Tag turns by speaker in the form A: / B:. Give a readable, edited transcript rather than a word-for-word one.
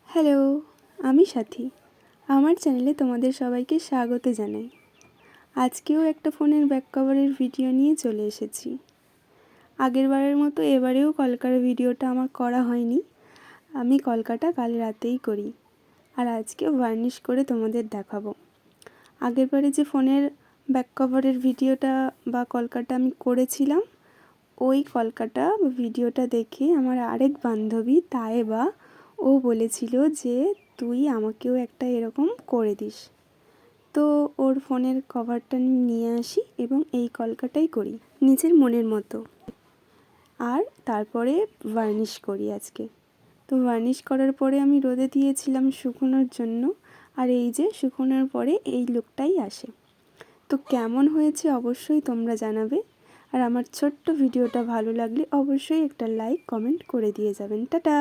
A: Hello, আমি সাথী। আমার চ্যানেলে তোমাদের সবাইকে স্বাগত জানাই। আজকেও একটা ফোনের ব্যাক কভারের ভিডিও নিয়ে চলে এসেছি। আগেরবারের মতো এবারেও কলকার ভিডিওটা আমার করা হয়নি। আমি কলকাটা কাল রাতেই করি, আর আজকে ভার্নিশ করে তোমাদের দেখাবো। আগেরবারে যে ফোনের ব্যাক কভারের ভিডিওটা বা কলকাটা আমি করেছিলাম, ওই কলকাটা ভিডিওটা দেখে আমার আরেক বান্ধবী তায়েবা ও বলেছিল যে তুই আমাকেও একটা এরকম করে দিস। তো ওর ফোনের কভারটা নিয়ে আসি এবং এই কলকাটাই করি নিজের মনের মতো, আর তারপরে ভার্নিশ করি আজকে। তো ভার্নিশ করার পরে আমি রোদে দিয়েছিলাম শুকোনোর জন্য, আর এই যে শুকোনোর পরে এই লুকটাই আসে। তো কেমন হয়েছে অবশ্যই তোমরা জানাবে, আর আমার ছোট্ট ভিডিওটা ভালো লাগলে অবশ্যই একটা লাইক কমেন্ট করে দিয়ে যাবেন। টাটা।